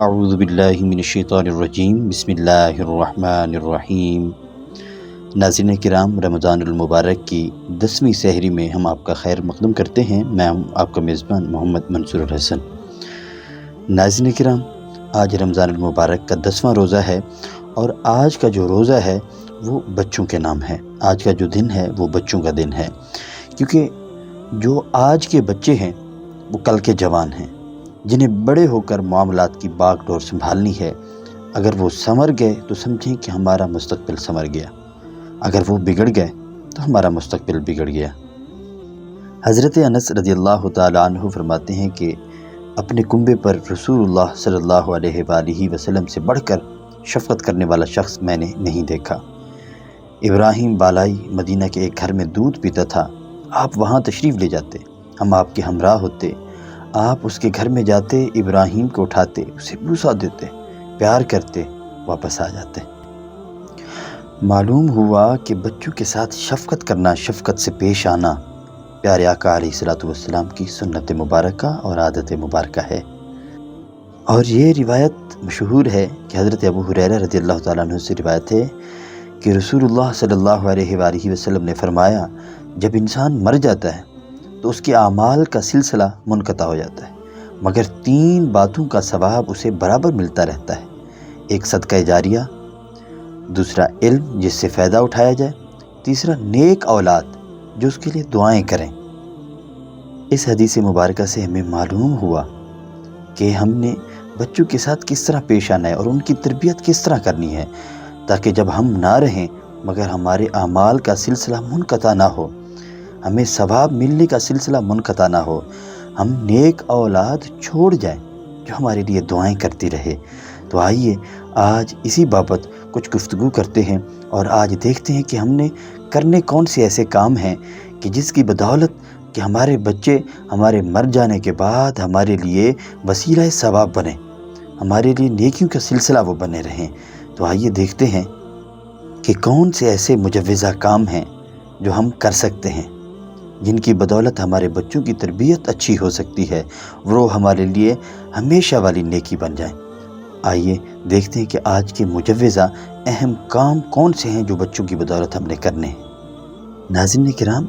اعوذ باللہ من الشیطان الرجیم بسم اللہ الرحمن الرحیم۔ ناظرین کرام، رمضان المبارک کی 10ویں سحری میں ہم آپ کا خیر مقدم کرتے ہیں۔ میں ہوں آپ کا میزبان محمد منصور الحسن۔ ناظرین کرام، آج رمضان المبارک کا 10واں روزہ ہے، اور آج کا جو روزہ ہے وہ بچوں کے نام ہے۔ آج کا جو دن ہے وہ بچوں کا دن ہے، کیونکہ جو آج کے بچے ہیں وہ کل کے جوان ہیں، جنہیں بڑے ہو کر معاملات کی باغ ڈور سنبھالنی ہے۔ اگر وہ سنور گئے تو سمجھیں کہ ہمارا مستقبل سنور گیا، اگر وہ بگڑ گئے تو ہمارا مستقبل بگڑ گیا۔ حضرت انس رضی اللہ تعالیٰ عنہ فرماتے ہیں کہ اپنے کنبے پر رسول اللہ صلی اللہ علیہ وآلہ وسلم سے بڑھ کر شفقت کرنے والا شخص میں نے نہیں دیکھا۔ ابراہیم بالائی مدینہ کے ایک گھر میں دودھ پیتا تھا، آپ وہاں تشریف لے جاتے، ہم آپ کے ہمراہ ہوتے، آپ اس کے گھر میں جاتے، ابراہیم کو اٹھاتے، اسے بوسہ دیتے، پیار کرتے، واپس آ جاتے۔ معلوم ہوا کہ بچوں کے ساتھ شفقت کرنا، شفقت سے پیش آنا پیارے آقا علیہ الصلوۃ والسلام کی سنت مبارکہ اور عادت مبارکہ ہے۔ اور یہ روایت مشہور ہے کہ حضرت ابو ہریرہ رضی اللہ تعالیٰ عنہ سے روایت ہے کہ رسول اللہ صلی اللہ علیہ وآلہ وسلم نے فرمایا، جب انسان مر جاتا ہے تو اس کے اعمال کا سلسلہ منقطع ہو جاتا ہے، مگر 3 باتوں کا ثواب اسے برابر ملتا رہتا ہے۔ ایک صدقہ جاریہ، دوسرا علم جس سے فائدہ اٹھایا جائے، تیسرا نیک اولاد جو اس کے لیے دعائیں کریں۔ اس حدیث مبارکہ سے ہمیں معلوم ہوا کہ ہم نے بچوں کے ساتھ کس طرح پیش آنا ہے اور ان کی تربیت کس طرح کرنی ہے، تاکہ جب ہم نہ رہیں مگر ہمارے اعمال کا سلسلہ منقطع نہ ہو، ہمیں ثواب ملنے کا سلسلہ منقطع نہ ہو، ہم نیک اولاد چھوڑ جائیں جو ہمارے لیے دعائیں کرتی رہے۔ تو آئیے آج اسی بابت کچھ گفتگو کرتے ہیں، اور آج دیکھتے ہیں کہ ہم نے کرنے کون سے ایسے کام ہیں کہ جس کی بدولت کہ ہمارے بچے ہمارے مر جانے کے بعد ہمارے لیے وسیلہ ثواب بنے، ہمارے لیے نیکیوں کا سلسلہ وہ بنے رہیں۔ تو آئیے دیکھتے ہیں کہ کون سے ایسے مجوزہ کام ہیں جو ہم کر سکتے ہیں، جن کی بدولت ہمارے بچوں کی تربیت اچھی ہو سکتی ہے، وہ ہمارے لیے ہمیشہ والی نیکی بن جائیں۔ آئیے دیکھتے ہیں کہ آج کے مجوزہ اہم کام کون سے ہیں جو بچوں کی بدولت ہم نے کرنے ہیں۔ ناظرین کرام،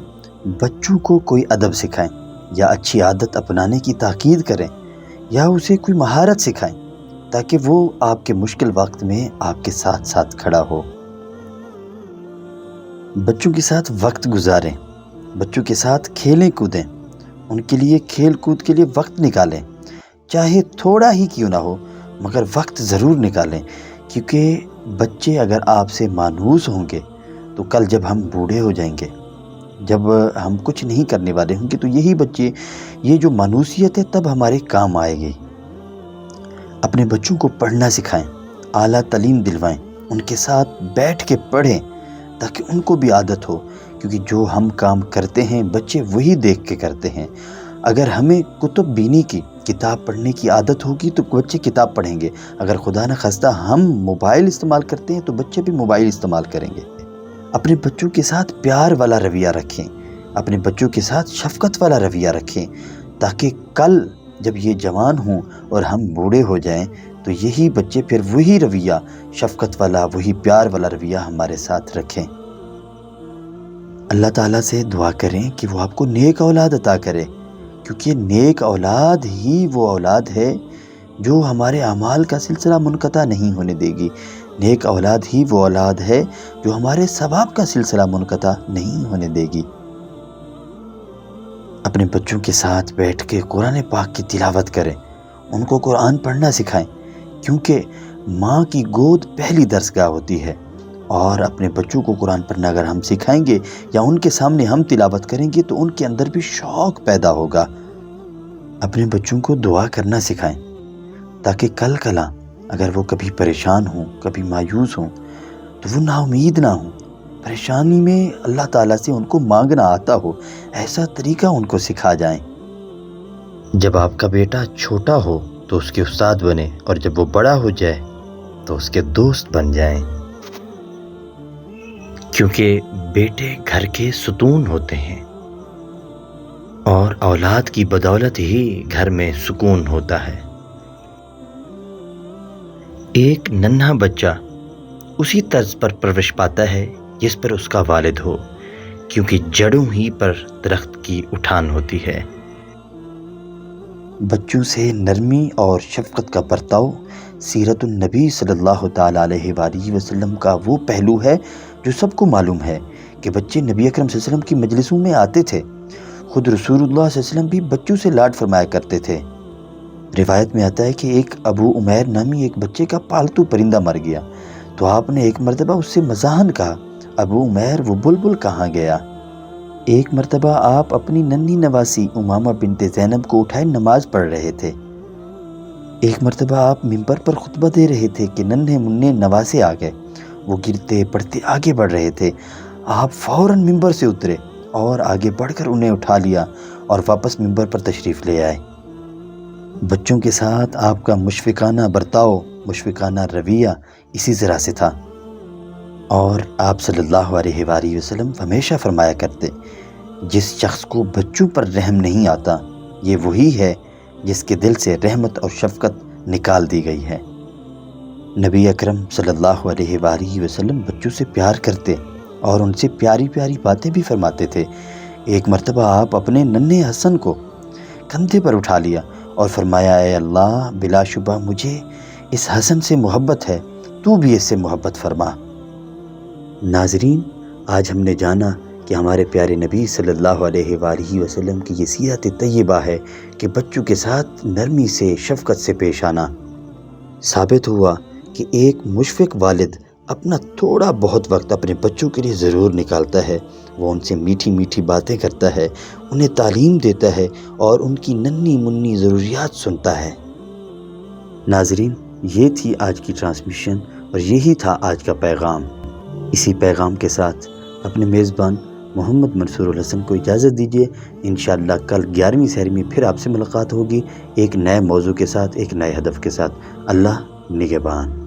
بچوں کو کوئی ادب سکھائیں، یا اچھی عادت اپنانے کی تاکید کریں، یا اسے کوئی مہارت سکھائیں تاکہ وہ آپ کے مشکل وقت میں آپ کے ساتھ ساتھ کھڑا ہو۔ بچوں کے ساتھ وقت گزاریں، بچوں کے ساتھ کھیلیں کودیں، ان کے لیے کھیل کود کے لیے وقت نکالیں، چاہے تھوڑا ہی کیوں نہ ہو مگر وقت ضرور نکالیں، کیونکہ بچے اگر آپ سے مانوس ہوں گے تو کل جب ہم بوڑھے ہو جائیں گے، جب ہم کچھ نہیں کرنے والے ہوں گے، تو یہی بچے، یہ جو مانوسیت ہے تب ہمارے کام آئے گی۔ اپنے بچوں کو پڑھنا سکھائیں، اعلیٰ تعلیم دلوائیں، ان کے ساتھ بیٹھ کے پڑھیں تاکہ ان کو بھی عادت ہو، کیونکہ جو ہم کام کرتے ہیں بچے وہی دیکھ کے کرتے ہیں۔ اگر ہمیں کتب بینی کی، کتاب پڑھنے کی عادت ہوگی تو بچے کتاب پڑھیں گے۔ اگر خدا نہ خواستہ ہم موبائل استعمال کرتے ہیں تو بچے بھی موبائل استعمال کریں گے۔ اپنے بچوں کے ساتھ پیار والا رویہ رکھیں، اپنے بچوں کے ساتھ شفقت والا رویہ رکھیں، تاکہ کل جب یہ جوان ہوں اور ہم بوڑھے ہو جائیں تو یہی بچے پھر وہی رویہ، شفقت والا، وہی پیار والا رویہ ہمارے ساتھ رکھیں۔ اللہ تعالیٰ سے دعا کریں کہ وہ آپ کو نیک اولاد عطا کرے، کیونکہ نیک اولاد ہی وہ اولاد ہے جو ہمارے اعمال کا سلسلہ منقطع نہیں ہونے دے گی، نیک اولاد ہی وہ اولاد ہے جو ہمارے ثواب کا سلسلہ منقطع نہیں ہونے دے گی۔ اپنے بچوں کے ساتھ بیٹھ کے قرآن پاک کی تلاوت کریں، ان کو قرآن پڑھنا سکھائیں، کیونکہ ماں کی گود پہلی درسگاہ ہوتی ہے، اور اپنے بچوں کو قرآن پڑھنا اگر ہم سکھائیں گے یا ان کے سامنے ہم تلاوت کریں گے تو ان کے اندر بھی شوق پیدا ہوگا۔ اپنے بچوں کو دعا کرنا سکھائیں تاکہ کل کلا اگر وہ کبھی پریشان ہوں، کبھی مایوس ہوں تو وہ نا امید نہ ہوں، پریشانی میں اللہ تعالیٰ سے ان کو مانگنا آتا ہو، ایسا طریقہ ان کو سکھا جائیں۔ جب آپ کا بیٹا چھوٹا ہو تو اس کے استاد بنے، اور جب وہ بڑا ہو جائے تو اس کے دوست بن جائیں، کیونکہ بیٹے گھر کے ستون ہوتے ہیں، اور اولاد کی بدولت ہی گھر میں سکون ہوتا ہے۔ ایک ننھا بچہ اسی طرز پر پرورش پاتا ہے جس پر اس کا والد ہو، کیونکہ جڑوں ہی پر درخت کی اٹھان ہوتی ہے۔ بچوں سے نرمی اور شفقت کا برتاؤ سیرت النبی صلی اللہ تعالیٰ علیہ وآلہ وسلم کا وہ پہلو ہے جو سب کو معلوم ہے کہ بچے نبی اکرم صلی اللہ علیہ وسلم کی مجلسوں میں آتے تھے۔ خود رسول اللہ صلی اللہ علیہ وسلم بھی بچوں سے لاڈ فرمایا کرتے تھے۔ روایت میں آتا ہے کہ ایک ابو عمیر نامی ایک بچے کا پالتو پرندہ مر گیا تو آپ نے ایک مرتبہ اس سے مزاحاً کہا، ابو عمیر وہ بلبل کہاں گیا؟ ایک مرتبہ آپ اپنی ننھی نواسی امامہ بنت زینب کو اٹھائے نماز پڑھ رہے تھے۔ ایک مرتبہ آپ ممبر پر خطبہ دے رہے تھے کہ ننھے منھے نواسے آ گئے، وہ گرتے پڑتے آگے بڑھ رہے تھے۔ آپ فوراً ممبر سے اترے اور آگے بڑھ کر انہیں اٹھا لیا اور واپس ممبر پر تشریف لے آئے۔ بچوں کے ساتھ آپ کا مشفقانہ برتاؤ، مشفقانہ رویہ اسی طرح سے تھا، اور آپ صلی اللہ علیہ وآلہ وسلم ہمیشہ فرمایا کرتے، جس شخص کو بچوں پر رحم نہیں آتا یہ وہی ہے جس کے دل سے رحمت اور شفقت نکال دی گئی ہے۔ نبی اکرم صلی اللہ علیہ وآلہ وسلم بچوں سے پیار کرتے اور ان سے پیاری پیاری باتیں بھی فرماتے تھے۔ ایک مرتبہ آپ اپنے ننھے حسن کو کندھے پر اٹھا لیا اور فرمایا، اے اللہ، بلا شبہ مجھے اس حسن سے محبت ہے، تو بھی اس سے محبت فرما۔ ناظرین، آج ہم نے جانا کہ ہمارے پیارے نبی صلی اللہ علیہ وآلہ وسلم کی یہ سیرت طیبہ ہے کہ بچوں کے ساتھ نرمی سے، شفقت سے پیش آنا۔ ثابت ہوا کہ ایک مشفق والد اپنا تھوڑا بہت وقت اپنے بچوں کے لیے ضرور نکالتا ہے، وہ ان سے میٹھی میٹھی باتیں کرتا ہے، انہیں تعلیم دیتا ہے اور ان کی ننھی منھی ضروریات سنتا ہے۔ ناظرین، یہ تھی آج کی ٹرانسمیشن اور یہی تھا آج کا پیغام۔ اسی پیغام کے ساتھ اپنے میزبان محمد منصور الحسن کو اجازت دیجیے۔ انشاءاللہ کل 11ویں سحری میں پھر آپ سے ملاقات ہوگی، ایک نئے موضوع کے ساتھ، ایک نئے ہدف کے ساتھ۔ اللہ نگہبان۔